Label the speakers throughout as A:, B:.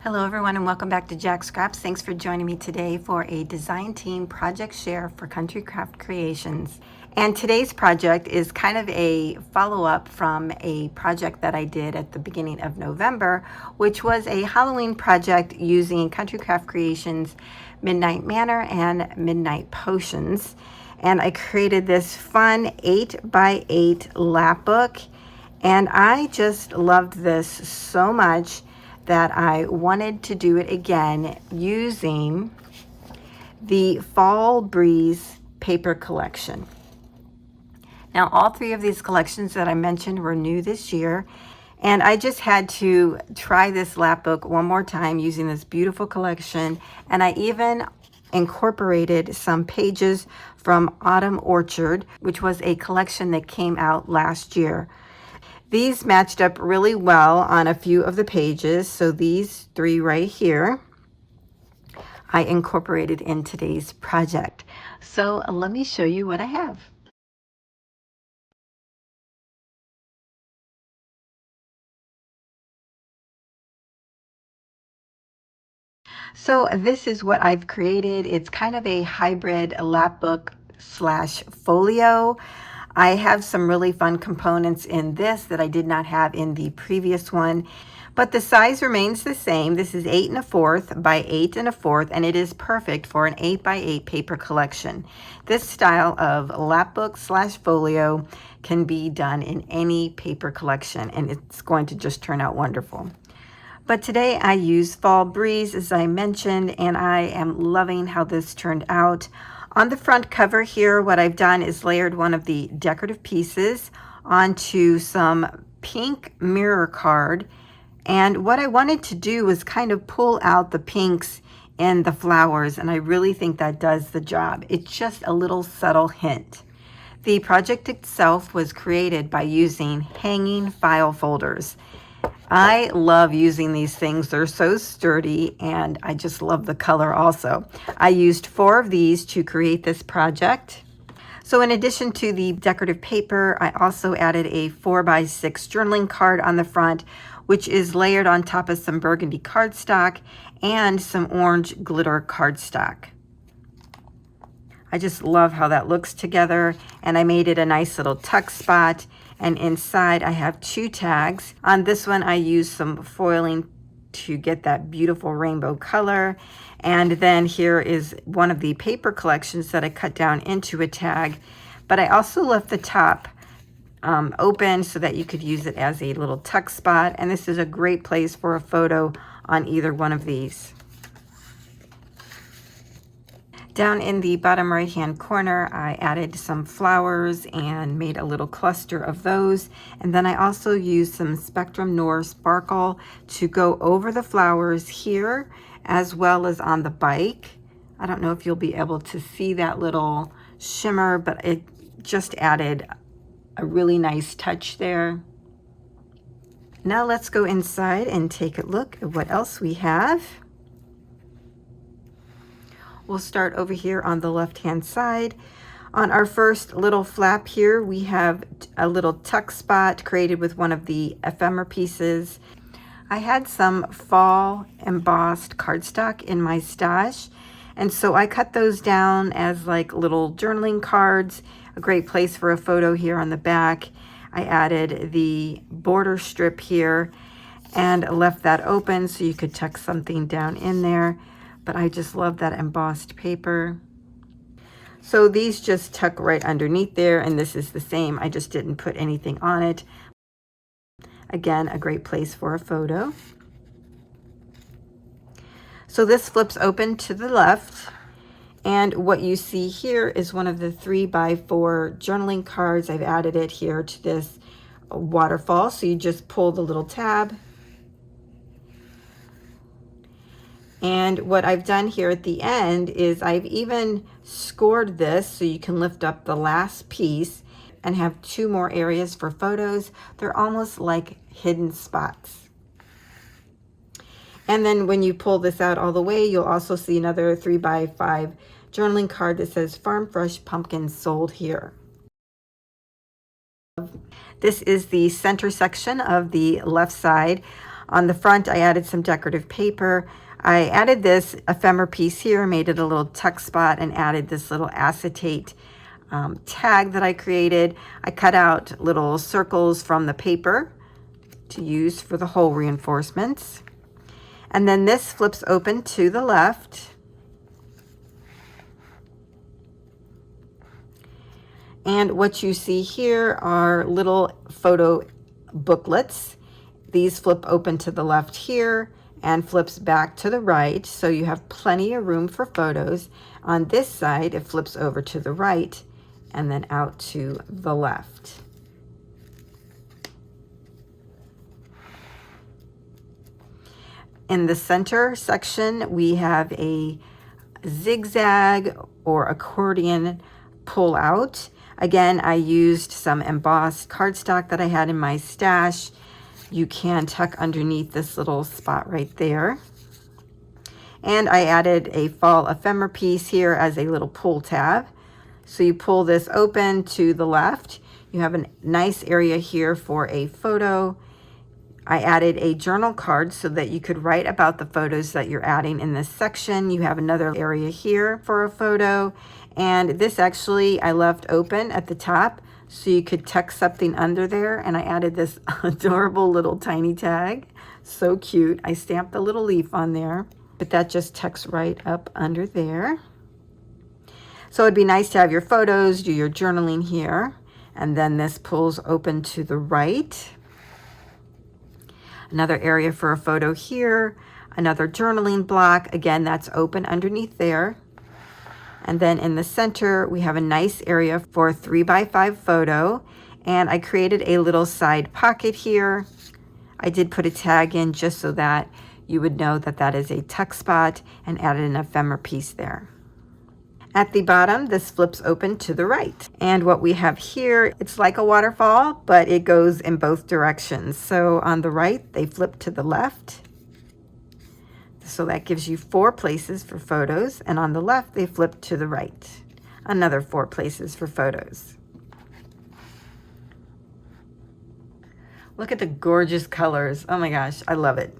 A: Hello everyone and welcome back to Jacqs. Thanks for joining me today for a design team project share for Country Craft Creations. And today's project is kind of a follow-up from a project that I did at the beginning of November, which was a Halloween project using Country Craft Creations Midnight Manor and Midnight Potions. And I created this fun 8x8 lapbook, and I just loved this so much that I wanted to do it again using the Fall Breeze paper collection. Now, all three of these collections that I mentioned were new this year, and I just had to try this lapbook one more time using this beautiful collection, and I even incorporated some pages from Autumn Orchard, which was a collection that came out last year. These matched up really well on a few of the pages, so these three right here I incorporated in today's project. So let me show you what I have. So this is what I've created. It's kind of a hybrid lapbook slash folio. I have some really fun components in this that I did not have in the previous one, but the size remains the same. This is 8 1/4 by 8 1/4, and it is perfect for an 8x8 paper collection. This style of lapbook slash folio can be done in any paper collection, and it's going to just turn out wonderful. But today I use Fall Breeze, as I mentioned, and I am loving how this turned out. On the front cover here, what I've done is layered one of the decorative pieces onto some pink mirror card. And what I wanted to do was kind of pull out the pinks in the flowers, and I really think that does the job. It's just a little subtle hint. The project itself was created by using hanging file folders. I love using these things. They're so sturdy, and I just love the color also. I used 4 of these to create this project. So in addition to the decorative paper, I also added a 4x6 journaling card on the front, which is layered on top of some burgundy cardstock and some orange glitter cardstock. I just love how that looks together, and I made it a nice little tuck spot. And inside I have 2 tags. On this one I used some foiling to get that beautiful rainbow color. And then here is one of the paper collections that I cut down into a tag. But I also left the top open so that you could use it as a little tuck spot. And this is a great place for a photo on either one of these. Down in the bottom right hand corner, I added some flowers and made a little cluster of those. And then I also used some Spectrum Noir sparkle to go over the flowers here as well as on the bike. I don't know if you'll be able to see that little shimmer, but it just added a really nice touch there. Now let's go inside and take a look at what else we have. We'll start over here on the left-hand side. On our first little flap here, we have a little tuck spot created with one of the ephemera pieces. I had some fall embossed cardstock in my stash, and so I cut those down as like little journaling cards, a great place for a photo here on the back. I added the border strip here and left that open so you could tuck something down in there. But I just love that embossed paper. So these just tuck right underneath there, and this is the same. I just didn't put anything on it. Again, a great place for a photo. So this flips open to the left, and what you see here is one of the 3x4 journaling cards. I've added it here to this waterfall, so you just pull the little tab. And what I've done here at the end is I've even scored this so you can lift up the last piece and have 2 more areas for photos. They're almost like hidden spots. And then when you pull this out all the way, you'll also see another 3x5 journaling card that says Farm Fresh Pumpkins Sold Here. This is the center section of the left side. On the front, I added some decorative paper. I added this ephemera piece here, made it a little tuck spot, and added this little acetate tag that I created. I cut out little circles from the paper to use for the hole reinforcements. And then this flips open to the left. And what you see here are little photo booklets. These flip open to the left here and flips back to the right, so you have plenty of room for photos. On this side, it flips over to the right and then out to the left. In the center section, we have a zigzag or accordion pull out. Again, I used some embossed cardstock that I had in my stash. You can tuck underneath this little spot right there. And I added a fall ephemera piece here as a little pull tab. So you pull this open to the left. You have a nice area here for a photo. I added a journal card so that you could write about the photos that you're adding in this section. You have another area here for a photo. And this actually I left open at the top so you could tuck something under there. And I added this adorable little tiny tag. So cute. I stamped a little leaf on there, but that just tucks right up under there. So it'd be nice to have your photos, do your journaling here. And then this pulls open to the right. Another area for a photo here, another journaling block. Again, that's open underneath there. And then in the center, we have a nice area for a 3x5 photo. And I created a little side pocket here. I did put a tag in just so that you would know that that is a tuck spot, and added an ephemera piece there. At the bottom, this flips open to the right. And what we have here, it's like a waterfall, but it goes in both directions. So on the right, they flip to the left. So that gives you 4 places for photos. And on the left, they flip to the right. Another 4 places for photos. Look at the gorgeous colors. Oh my gosh, I love it.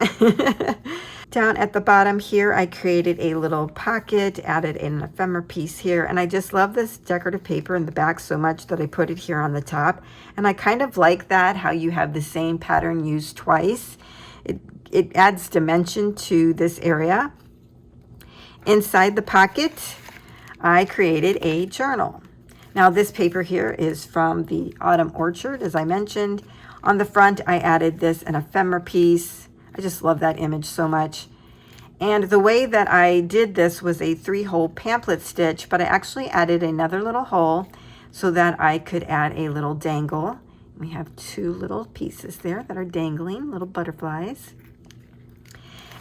A: Down at the bottom here, I created a little pocket, added an ephemera piece here, and I just love this decorative paper in the back so much that I put it here on the top. And I kind of like that, how you have the same pattern used twice. It adds dimension to this area. Inside the pocket, I created a journal. Now this paper here is from the Autumn Orchard, as I mentioned. On the front, I added an ephemera piece. I just love that image so much. And the way that I did this was a 3-hole pamphlet stitch, but I actually added another little hole so that I could add a little dangle. We have 2 little pieces there that are dangling, little butterflies.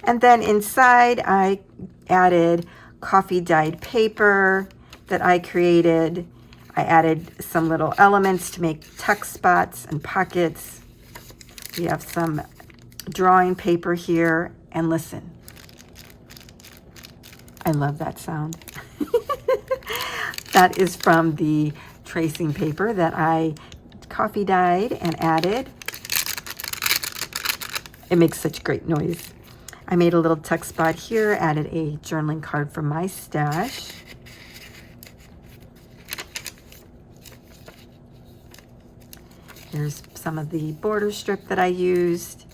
A: And then inside, I added coffee dyed paper that I created. I added some little elements to make tuck spots and pockets. We have some drawing paper here, and listen, I love that sound. That is from the tracing paper that I coffee dyed and added. It makes such great noise. I made a little tuck spot here, added a journaling card from my stash. Here's some of the border strip that I used.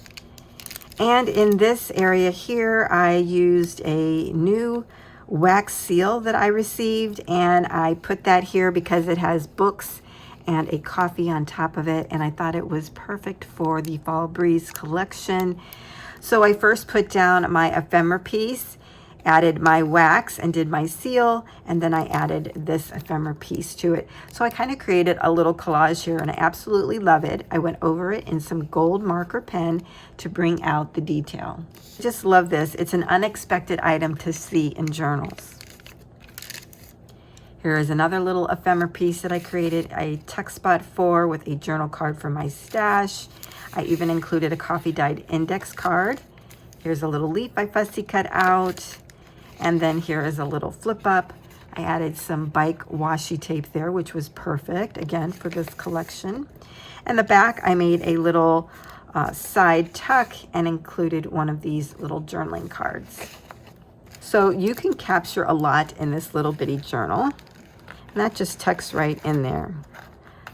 A: And in this area here, I used a new wax seal that I received, and I put that here because it has books and a coffee on top of it, and I thought it was perfect for the Fall Breeze collection. So I first put down my ephemera piece, added my wax and did my seal, and then I added this ephemera piece to it. So I kind of created a little collage here, and I absolutely love it. I went over it in some gold marker pen to bring out the detail. I just love this. It's an unexpected item to see in journals. Here is another little ephemera piece that I created a tuck spot for with a journal card from my stash. I even included a coffee dyed index card. Here's a little leaf I fussy cut out. And then here is a little flip up. I added some bike washi tape there, which was perfect, again, for this collection. And the back, I made a little side tuck and included one of these little journaling cards. So you can capture a lot in this little bitty journal, and that just tucks right in there.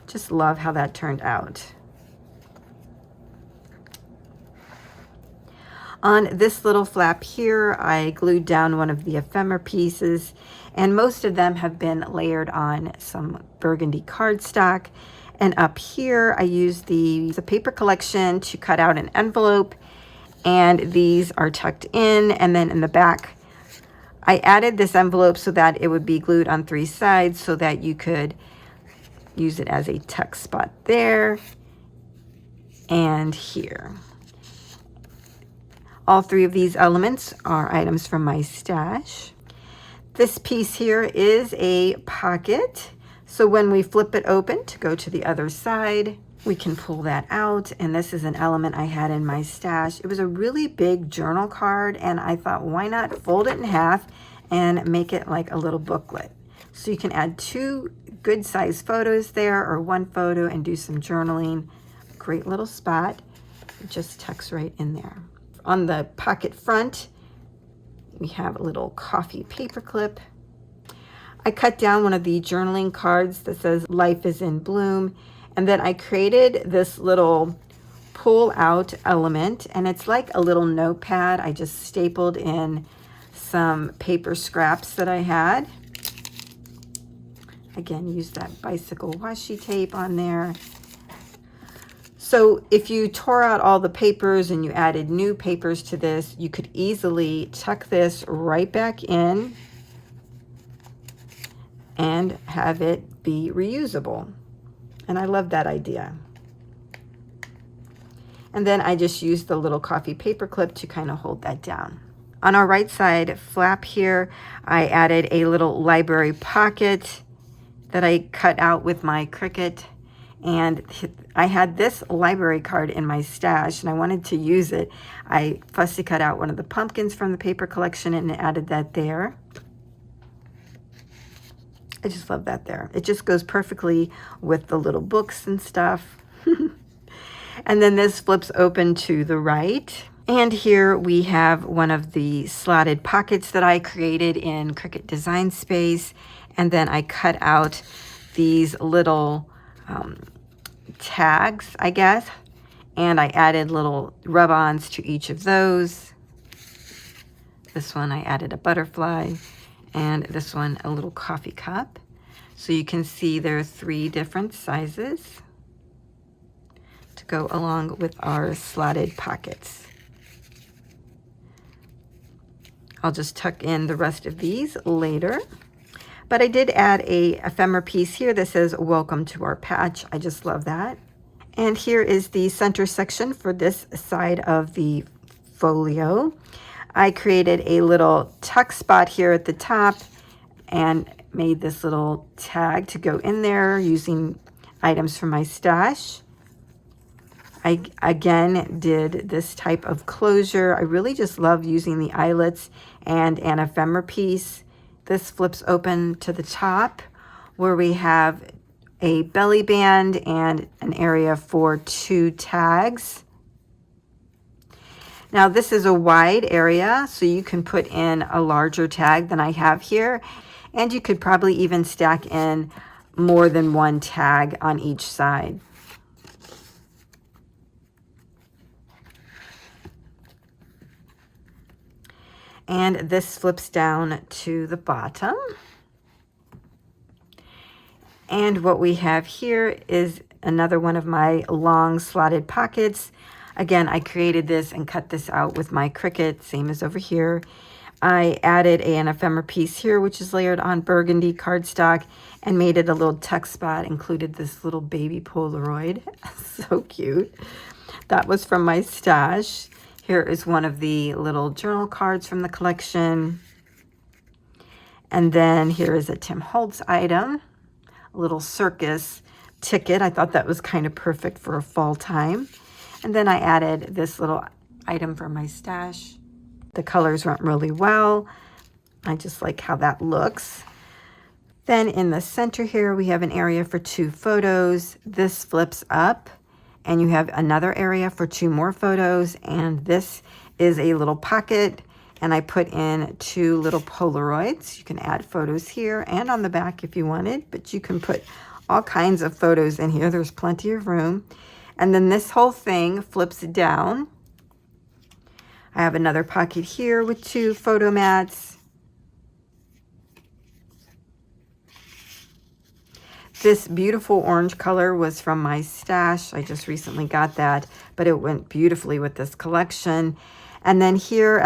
A: Just love how that turned out. On this little flap here, I glued down one of the ephemera pieces, and most of them have been layered on some burgundy cardstock. And up here, I used the paper collection to cut out an envelope, and these are tucked in. And then in the back, I added this envelope so that it would be glued on 3 sides so that you could use it as a tuck spot there and here. All 3 of these elements are items from my stash. This piece here is a pocket. So when we flip it open to go to the other side, we can pull that out. And this is an element I had in my stash. It was a really big journal card, and I thought, why not fold it in half and make it like a little booklet? So you can add 2 good size photos there, or 1 photo, and do some journaling. Great little spot. It just tucks right in there. On the pocket front, we have a little coffee paper clip. I cut down one of the journaling cards that says "Life is in Bloom," and then I created this little pull out element, and it's like a little notepad. I just stapled in some paper scraps that I had. Again, use that bicycle washi tape on there. So if you tore out all the papers and you added new papers to this, you could easily tuck this right back in and have it be reusable. And I love that idea. And then I just used the little coffee paper clip to kind of hold that down. On our right side flap here, I added a little library pocket that I cut out with my Cricut. And I had this library card in my stash and I wanted to use it. I fussy cut out one of the pumpkins from the paper collection and added that there. I just love that there. It just goes perfectly with the little books and stuff. And then this flips open to the right. And here we have one of the slotted pockets that I created in Cricut Design Space. And then I cut out these little tags, I guess, and I added little rub-ons to each of those. This one I added a butterfly, and this one a little coffee cup. So you can see there are 3 different sizes to go along with our slotted pockets. I'll just tuck in the rest of these later. But I did add a ephemera piece here that says "Welcome to our patch." I just love that. And here is the center section for this side of the folio. I created a little tuck spot here at the top and made this little tag to go in there using items from my stash. I again did this type of closure. I really just love using the eyelets and an ephemera piece. This flips open to the top where we have a belly band and an area for 2 tags. Now this is a wide area, so you can put in a larger tag than I have here, and you could probably even stack in more than 1 tag on each side. And this flips down to the bottom. And what we have here is another one of my long slotted pockets. Again, I created this and cut this out with my Cricut, same as over here. I added an ephemera piece here, which is layered on burgundy cardstock, and made it a little tuck spot, included this little baby Polaroid. So cute. That was from my stash. Here is one of the little journal cards from the collection. And then here is a Tim Holtz item, a little circus ticket. I thought that was kind of perfect for a fall time. And then I added this little item from my stash. The colors went really well. I just like how that looks. Then in the center here, we have an area for 2 photos. This flips up And you have another area for 2 more photos. And this is a little pocket. And I put in 2 little Polaroids. You can add photos here and on the back if you wanted, but you can put all kinds of photos in here. There's plenty of room. And then this whole thing flips down. I have another pocket here with 2 photo mats. This beautiful orange color was from my stash. I just recently got that, but it went beautifully with this collection. And then here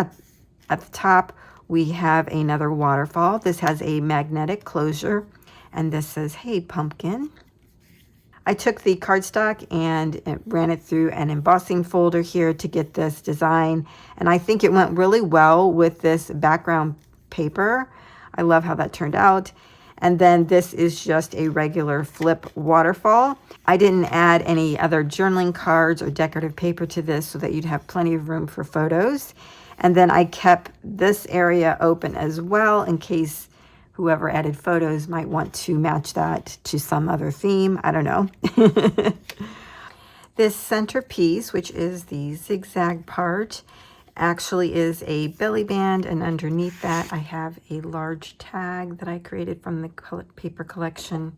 A: at the top, we have another waterfall. This has a magnetic closure, and this says, "Hey, pumpkin." I took the cardstock and ran it through an embossing folder here to get this design, and I think it went really well with this background paper. I love how that turned out. And then this is just a regular flip waterfall. I didn't add any other journaling cards or decorative paper to this so that you'd have plenty of room for photos. And then I kept this area open as well in case whoever added photos might want to match that to some other theme. I don't know. This centerpiece, which is the zigzag part, actually is a belly band, and underneath that I have a large tag that I created from the paper collection.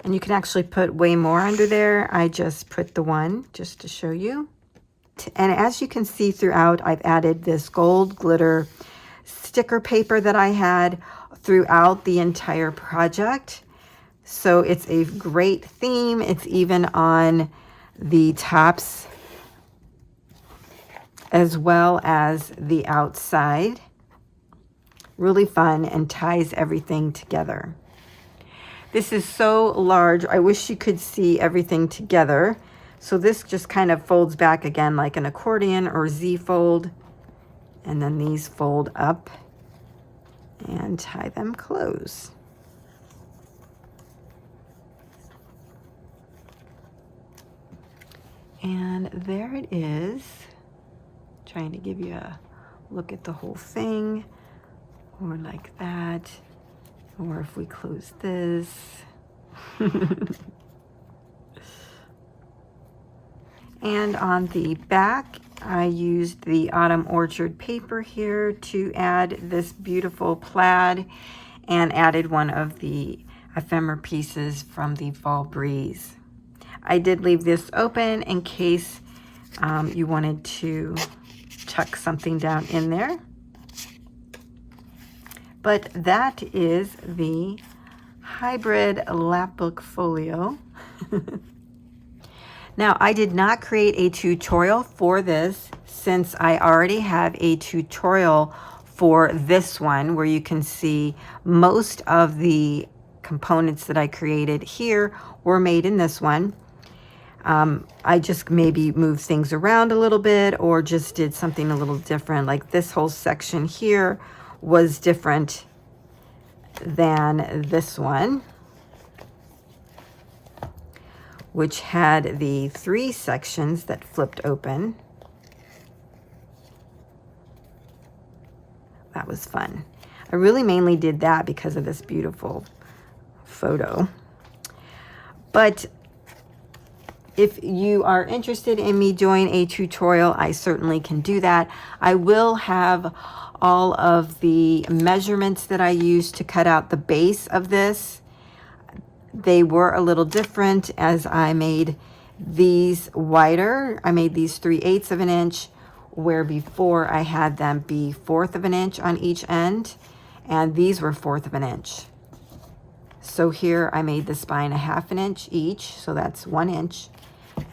A: And you can actually put way more under there. I just put the one just to show you. And as you can see throughout, I've added this gold glitter sticker paper that I had throughout the entire project. So it's a great theme. It's even on the tops as well as the outside. Really fun and ties everything together. This is so large, I wish you could see everything together. So this just kind of folds back again like an accordion or Z-fold. And then these fold up and tie them close. And there it is. Trying to give you a look at the whole thing, or like that, or if we close this. And on the back, I used the Autumn Orchard paper here to add this beautiful plaid, and added one of the ephemera pieces from the Fall Breeze. I did leave this open in case you wanted to tuck something down in there. But that is the hybrid Lapbook folio. Now, I did not create a tutorial for this since I already have a tutorial for this one where you can see most of the components that I created here were made in this one. I just maybe moved things around a little bit or just did something a little different. Like this whole section here was different than this one, which had the 3 sections that flipped open. That was fun. I really mainly did that because of this beautiful photo. But if you are interested in me doing a tutorial, I certainly can do that. I will have all of the measurements that I used to cut out the base of this. They were a little different as I made these wider. I made these 3/8 of an inch, where before I had them be 1/4 of an inch on each end, and these were 1/4 of an inch. So here I made the spine 1/2 an inch each, so that's 1 inch.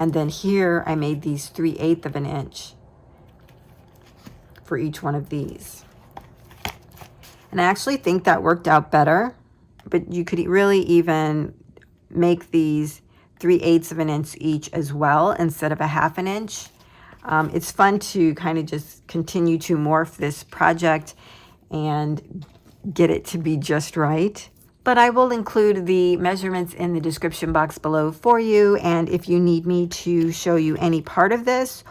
A: And then here I made these 3/8 of an inch for each one of these. And I actually think that worked out better, but you could really even make these 3/8 of an inch each as well instead of 1/2 an inch. It's fun to kind of just continue to morph this project and get it to be just right. But I will include the measurements in the description box below for you. And if you need me to show you any part of this,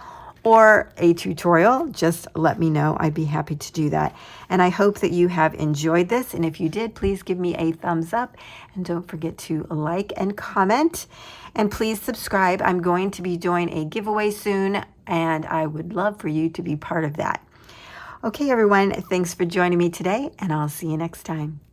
A: or a tutorial, just let me know. I'd be happy to do that. And I hope that you have enjoyed this. And if you did, please give me a thumbs up. And don't forget to like and comment. And please subscribe. I'm going to be doing a giveaway soon, and I would love for you to be part of that. Okay, everyone, thanks for joining me today, and I'll see you next time.